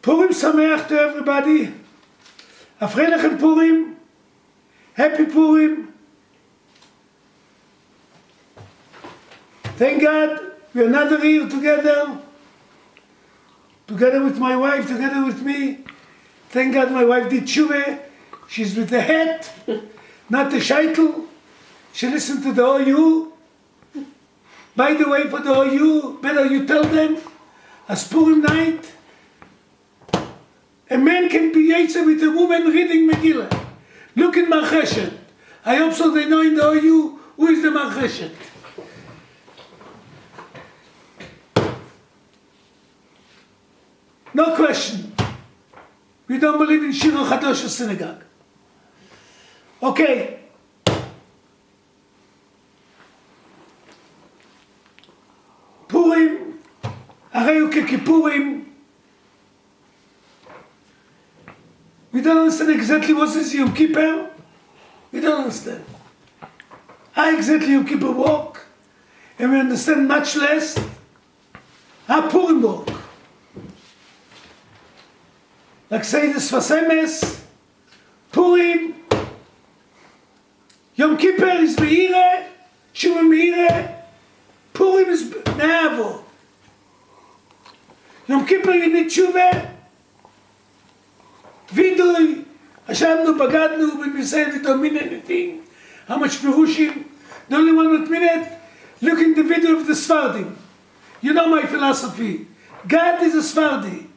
Purim Sameach to everybody. A freilichen Purim. Happy Purim. Thank God we're another year together. Together with my wife, together with me. Thank God my wife did tshuva. She's with the hat, not the shaitel. She listened to the OU. By the way, for the OU, better you tell them, as Purim night, a man can be yetzer with a woman reading Megillah. Look in Marcheshet. I hope so they know in the OU who is the Marcheshet. No question. We don't believe in Shiro Chadosh synagogue. Okay. Purim, הרי הוא ככיפורים. We don't understand exactly what is Yom Kippur. We don't understand. How exactly Yom Kippur work, and we understand much less how Purim work. Like say the Sfasemes, Purim, Yom Kippur is Meire, Shuvah Meire, Purim is Me'avo. Yom Kippur you need Shuvah, Vidui, Hashamnu, Bagadnu, when we say we don't mean anything, how much Perushim, the only one that mean it, look in the video of the Sfardim. You know my philosophy. God is a Sfardi.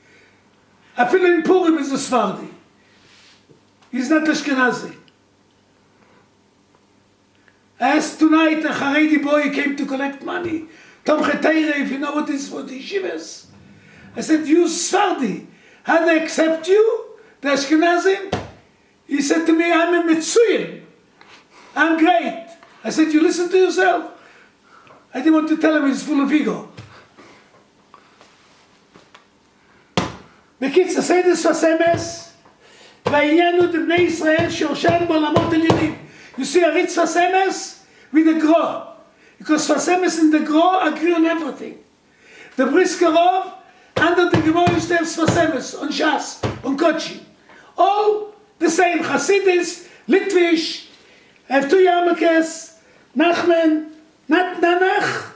I feel in Purim is a Sfardi. He's not Ashkenazi. As tonight a Haredi boy came to collect money, Tom Chetayre, if you know what is for the yeshivas. I said, you Sfardi, how they accept you, the Ashkenazim? He said to me, I'm a Metzuyin. I'm great. I said, you listen to yourself. I didn't want to tell him he's full of ego. בקיצור, סיידס וסמס, והעניין הוא בני ישראל שורשם בעולמות עליונים. You see a rich Sfasemes with a Gro. Because Sfasemes and the Gro agree on everything. The Briskerov, under the Gemara used to have Sfasemes, on Shas, on Kochi. All the same, Hasidis, Litvish, have two Yarmulkes, Nachman, not Nanach.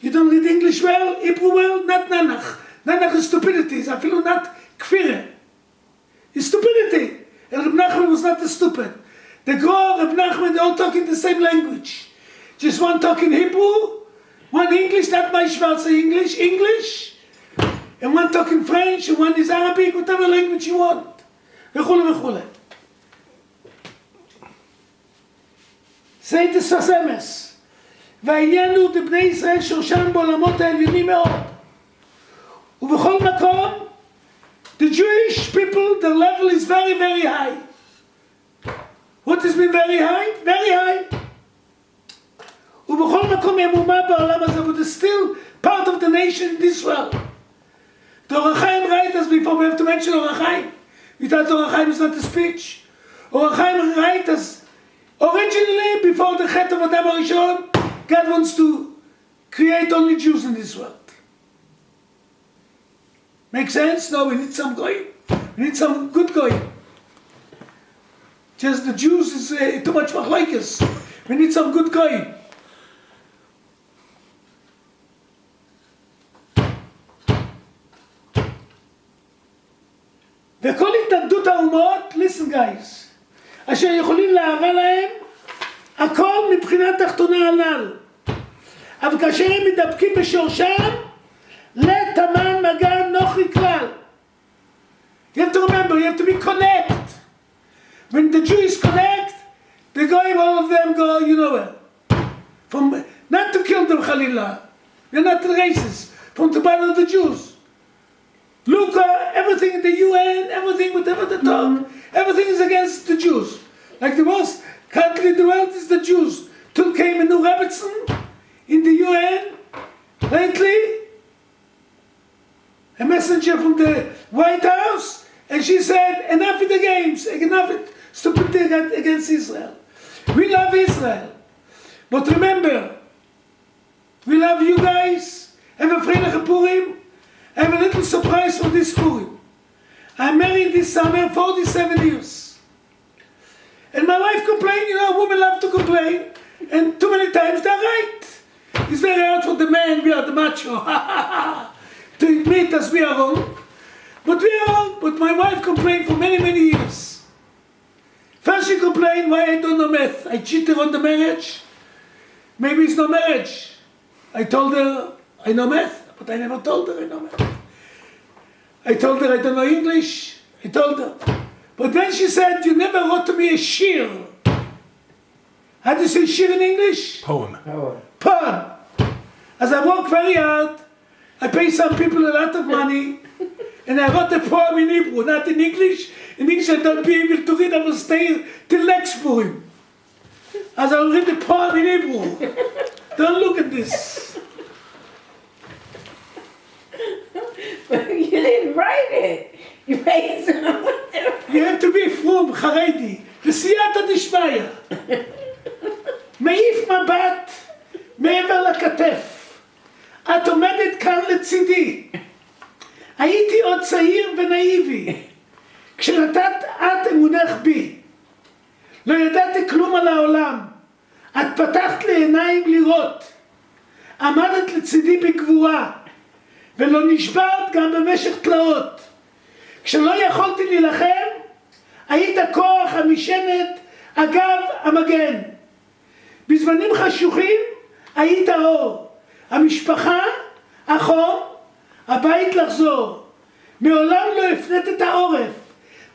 You don't read English well, Hebrew well, not Nanach. Nanach is stupidity, I feel not kfire. It's stupidity. And Reb Nachman was not stupid. The Gro, Reb Nachman, they all talking the same language. Just one talking Hebrew, one English, not my Schwarze English, English, and one talking French, and one is Arabic, whatever language you want. וכולי וכולי. זה תססמס. והעניין הוא בבני ישראל שורשם בעולמות העליונים מאוד. ובכל מקום, the Jewish people, their level is very, very high. What has been very high? Very high. ובכל מקום ימומה בעולם הזה, but it's still part of the nation in this world. The Or HaChaim writes us before, we have to mention Or HaChaim. Without Or HaChaim is not a speech. Or HaChaim writes us, originally, before the Chet of Adam HaRishon, God wants to create only Jews in this world. Make sense? No, we need some goyim. We need some good goyim. Just the Jews is too much machlokes. We need some good goyim. וכל התנגדות האומות, listen guys, אשר יכולים להראה להם הכל מבחינת תחתונה הנ"ל. אבל כאשר הם מדבקים בשורשם, לתמן מגע נוחי כלל. You have to remember, you have to be connect. When the Jews connect, they go, all of them go, you know where. From, not to kill them, Khalillah. They're not racist. From to bother the Jews. Luca, everything in the UN, everything, whatever they talk, everything is against the Jews. Like the most country in the world is the Jews. Till came a new Robertson in the UN lately, a messenger from the White House, and she said, enough with the games, enough with stupidity against Israel. We love Israel. But remember, we love you guys. Have a Freiliche Purim. I have a little surprise for this Purim. I'm married this summer, 47 years. And my wife complained, you know, women love to complain, and too many times they're right. It's very hard for the man, we are the macho, to admit as we are wrong. But we are wrong, but my wife complained for many, many years. First she complained why I don't know math. I cheated on the marriage. Maybe it's no marriage. I told her I know math, but I never told her I know math. I told her I don't know English. I told her. But then she said, you never wrote to me a shir. How do you say shir in English? Poem. Poem. As I work very hard, I pay some people a lot of money, and I wrote a poem in Hebrew, not in English. In English I don't be able to read, I will stay till next Purim. As I'll read the poem in Hebrew. Don't look at this. But you didn't write it. You made someone do it. You have to be from חרדי, בסייעתא דשמיא. מעיף מבט מעבר לכתף. את עומדת כאן לצידי. הייתי עוד צעיר ונאיבי, כשנתת את אמונך בי. לא ידעתי כלום על העולם. את פתחת לי עיניים לראות. עמדת לצידי בגבורה, ולא נשברת גם במשך תלאות. כשלא יכולתי להילחם, היית כוח המשענת, אגב המגן. בזמנים חשוכים היית אור. המשפחה, החום, הבית לחזור. מעולם לא הפנית את העורף.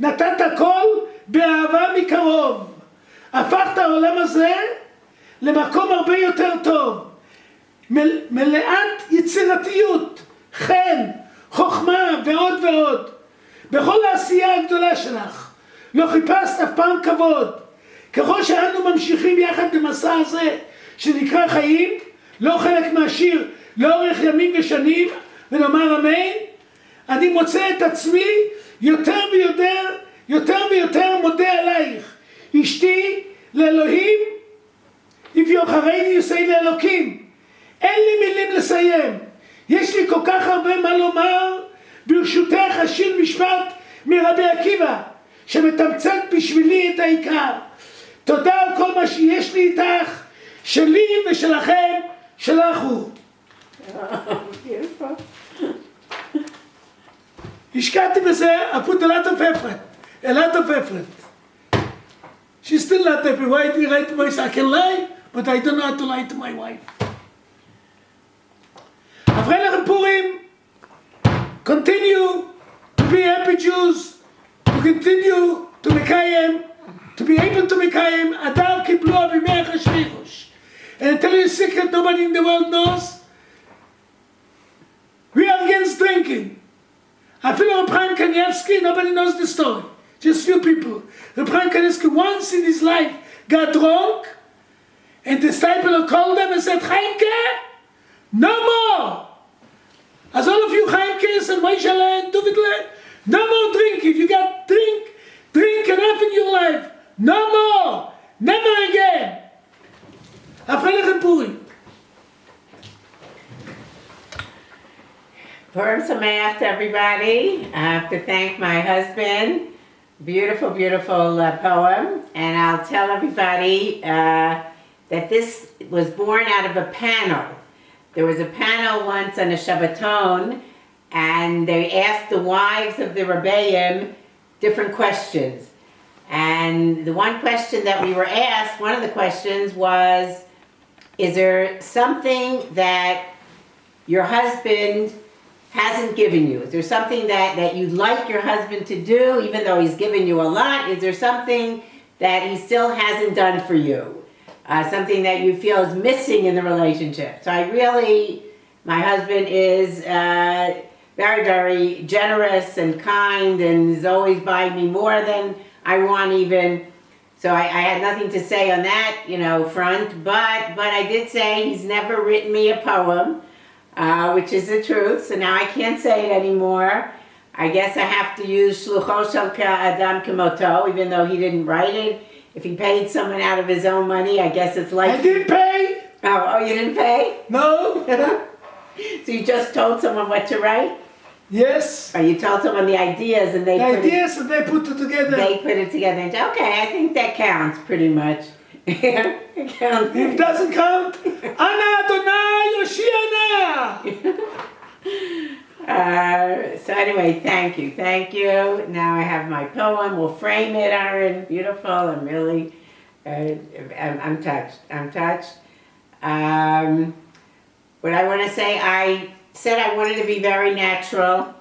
נתת הכל באהבה מקרוב. הפכת העולם הזה למקום הרבה יותר טוב. מלאת יצירתיות, חן, חוכמה ועוד ועוד. בכל העשייה הגדולה שלך, לא חיפשת אף פעם כבוד. ככל שאנו ממשיכים יחד במסע הזה, שנקרא חיים, לא חלק מהשיר, לאורך ימים ושנים, ונאמר אמן, אני מוצא את עצמי יותר ויותר מודה עלייך. אשתי לאלוהים, ובחרני יוסי לאלוקים. אין לי מילים לסיים. יש לי כל כך הרבה מה לומר, ברשותך אשיר משפט מרבי עקיבא, שמתמצת בשבילי את העיקר. תודה על כל מה שיש לי איתך, שלי ושלכם, שלך הוא. השקעתי בזה, I put a lot of effort. She's still not happy. Why do you write to myself? I can lie, but I don't know how to lie to my wife. אחרי לכם פורים, continue to be happy Jews, to continue to מקיים, to be able to מקיים, אדם קיבלוה בימי אחשוורוש. And I tell you a secret nobody in the world knows. We are against drinking. אפילו רב חיים קניאבסקי, nobody knows the story. Just few people. Reb Chaim Kanievsky once in his life got drunk, and the disciple called them and said, Chaimke, no more! As all of you Chaimkes and Moishele and Duvidle, no more drinking. You got drink enough in your life. No more! Never again! אחרי לכם פורים. Purim Sameach to everybody. I have to thank my husband. Beautiful, beautiful poem. And I'll tell everybody that this was born out of a panel. There was a panel once on a Shabbaton, and they asked the wives of the Rebbeim different questions. And the one question that we were asked, one of the questions was, is there something that your husband hasn't given you? Is there something that you'd like your husband to do, even though he's given you a lot? Is there something that he still hasn't done for you? Something that you feel is missing in the relationship? So my husband is very, very generous and kind, and is always buying me more than I want even. So I had nothing to say on that, front, but I did say he's never written me a poem. Which is the truth, so now I can't say it anymore. I guess I have to use Shlucho Shel Adam Kemoto, even though he didn't write it. If he paid someone out of his own money, I guess it's like... I didn't pay! Oh, you didn't pay? No! So you just told someone what to write? Yes. Or you told someone the ideas and they The put ideas that they put it together. They put it together and said, okay, I think that counts pretty much. It counts. If it doesn't count, Ana Adonai Yoshiana. So anyway, thank you. Now I have my poem. We'll frame it, Aaron. Beautiful. I'm really, I'm touched. What I want to say, I said I wanted to be very natural.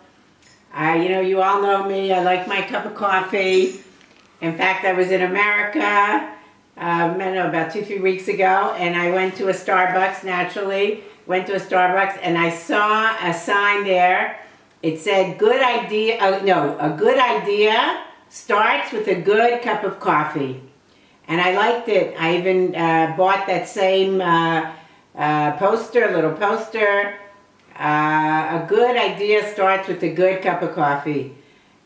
You all know me. I like my cup of coffee. In fact, I was in America, about 2-3 weeks ago, and I went to a Starbucks, naturally. Went to a Starbucks, and I saw a sign there. It said, a good idea starts with a good cup of coffee. And I liked it. I even bought that same little poster. A good idea starts with a good cup of coffee.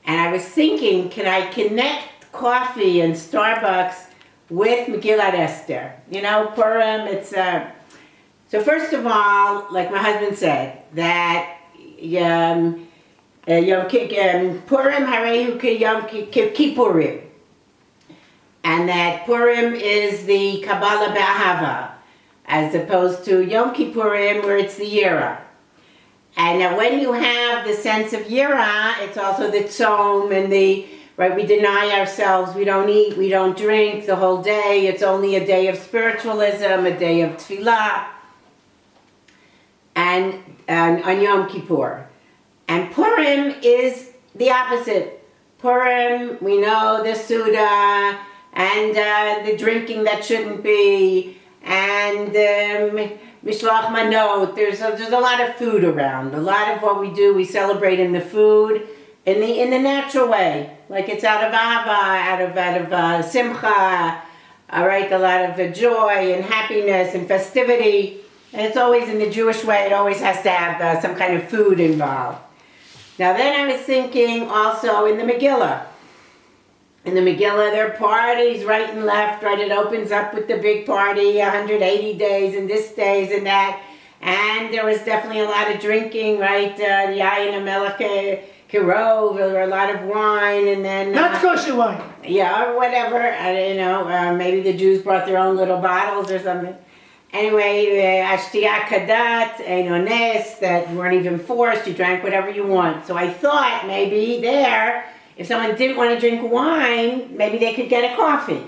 And I was thinking, can I connect coffee and Starbucks with Megillat Esther? Purim, it's... So first of all, like my husband said, that Purim Harehu Yom Kippurim. And that Purim is the Kabbalah B'Ahava, as opposed to Yom Kippurim, where it's the Yira. And now when you have the sense of Yira, it's also the Tzom and right, we deny ourselves, we don't eat, we don't drink the whole day. It's only a day of spiritualism, a day of tefillah, and on Yom Kippur. And Purim is the opposite. Purim, we know the Suda, and the drinking that shouldn't be, and Mishloach Manot. There's a lot of food around. A lot of what we do, we celebrate in the food, in the natural way. Like it's out of Ava, out of Simcha, all right, a lot of joy and happiness and festivity. And it's always in the Jewish way, it always has to have some kind of food involved. Now then I was thinking also in the Megillah. In the Megillah, there are parties right and left, right? It opens up with the big party, 180 days and this days and that. And there was definitely a lot of drinking, right? The Yayin Amelech Kirov, there were a lot of wine, and then... Not kosher wine. Yeah, or whatever. Maybe the Jews brought their own little bottles or something. Anyway, Ashtiya Kadat, Einones, that weren't even forced, you drank whatever you want. So I thought maybe there, if someone didn't want to drink wine, maybe they could get a coffee.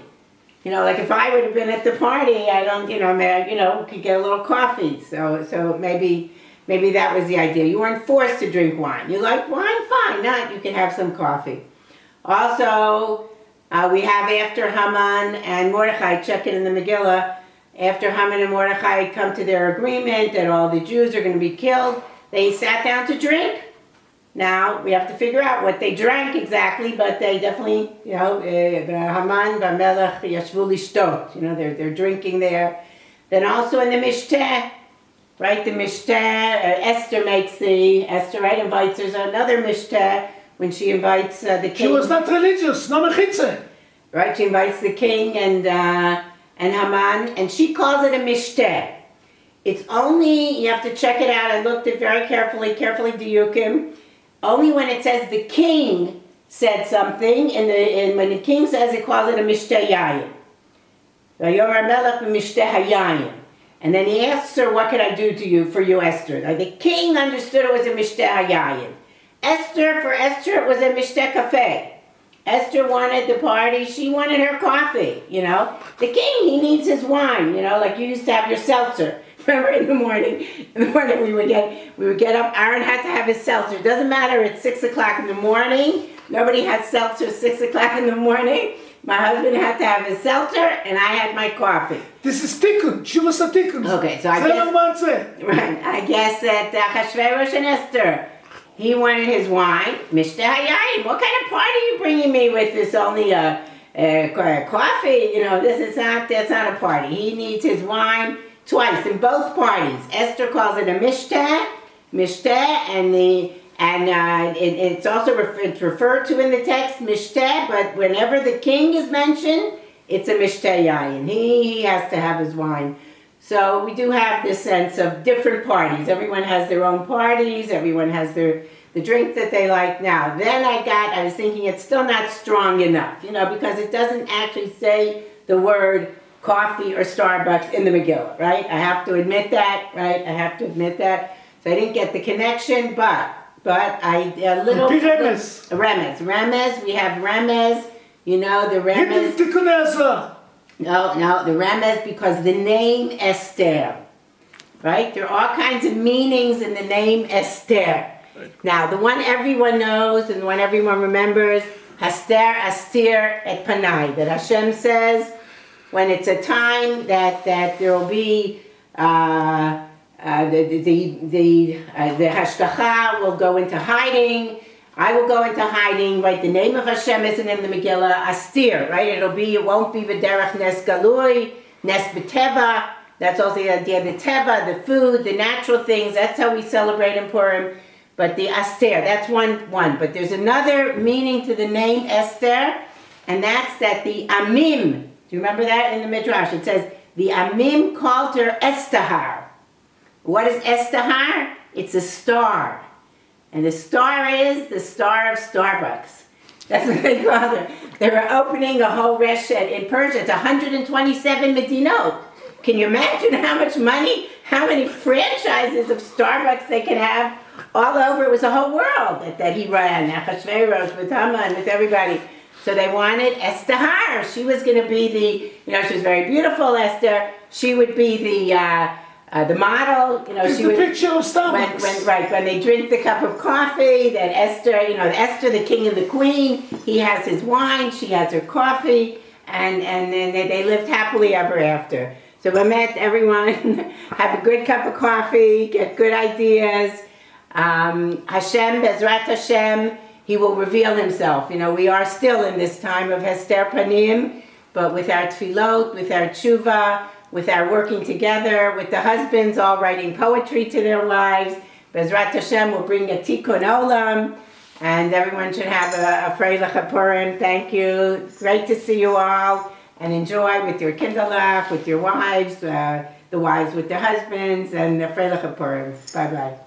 Like if I would have been at the party, could get a little coffee. So maybe that was the idea. You weren't forced to drink wine. You like wine? Fine. Not, you can have some coffee. Also, we have after Haman and Mordechai, check it in the Megillah, after Haman and Mordechai come to their agreement that all the Jews are going to be killed, they sat down to drink. Now, we have to figure out what they drank exactly, but they definitely, Haman, Bamelech, Yashvu Lishtot, they're drinking there. Then also in the Mishteh, right, the Mishteh, Esther invites, there's another Mishteh, when she invites the king. She was not religious, no mechitze. Right, she invites the king and Haman, and she calls it a Mishteh. It's only, you have to check it out, I looked at very carefully diyukim, only when it says the king said something, when the king says, it calls it a Mishteh Yayin. And then he asks her, what can I do for you, Esther? Now, the king understood it was a Mishteh Yayin. For Esther, it was a Mishteh Cafe. Esther wanted the party, she wanted her coffee, The king, he needs his wine, like you used to have your seltzer. Remember in the morning we would get up, Aaron had to have his seltzer. It doesn't matter, it's 6 o'clock in the morning. Nobody had seltzer at 6 o'clock in the morning. My husband had to have his seltzer, and I had my coffee. This is tikkun, shuvas tikkun. Okay, so I guess that Achashverosh and Esther, he wanted his wine. Mishteh Hayayim, what kind of party are you bringing me with this? Only a coffee? That's not a party. He needs his wine twice in both parties. Esther calls it a Mishteh, and it's also referred to in the text, Mishteh, but whenever the king is mentioned, it's a Mishteh Yayin. He has to have his wine. So we do have this sense of different parties. Everyone has their own parties. Everyone has their the drink that they like now. Then I was thinking it's still not strong enough, because it doesn't actually say the word coffee or Starbucks in the Megillah, right? I have to admit that, right? I have to admit that. So I didn't get the connection, but I, a little... Remez. Remez, we have Remez, the Remez... Tikkun Ezra. No, the Remez, because the name Esther, right? There are all kinds of meanings in the name Esther. Now, the one everyone knows and the one everyone remembers, Haster Astir et Panai, that Hashem says when it's a time that there will be the Hashgacha will go into hiding. I will go into hiding, right? The name of Hashem isn't in the Megillah, Astir, right? It won't be V'derech Nes Galui, Nes B'teva. That's also the idea of the Teva, the food, the natural things. That's how we celebrate in Purim. But the Esther, that's one. But there's another meaning to the name Esther, and that's that the Amim, do you remember that in the Midrash? It says, the Amim called her Estahar. What is Estahar? It's a star. And the star is the star of Starbucks. That's what they called her. They were opening a whole reshet in Persia. It's 127 Medinot. Can you imagine how much money, how many franchises of Starbucks they could have all over? It was a whole world that he ran, Achashverosh, with Haman, with everybody. So they wanted Esther. She was going to be she was very beautiful, Esther. She would be the model. It's she the would, picture of Starbucks. when they drink the cup of coffee, that Esther, Esther, the king and the queen, he has his wine, she has her coffee, and then they lived happily ever after. So Bamet, everyone, have a good cup of coffee, get good ideas. Hashem, Bezrat Hashem, He will reveal Himself. We are still in this time of Hester Panim, but with our tefillot, with our tshuva, with our working together, with the husbands all writing poetry to their wives, Bezrat Hashem will bring a tikkun olam, and everyone should have a freilich Purim. Thank you. Great to see you all. And enjoy with your kinderlach, with your wives, the wives with their husbands, and the Freilich Purim. Bye-bye.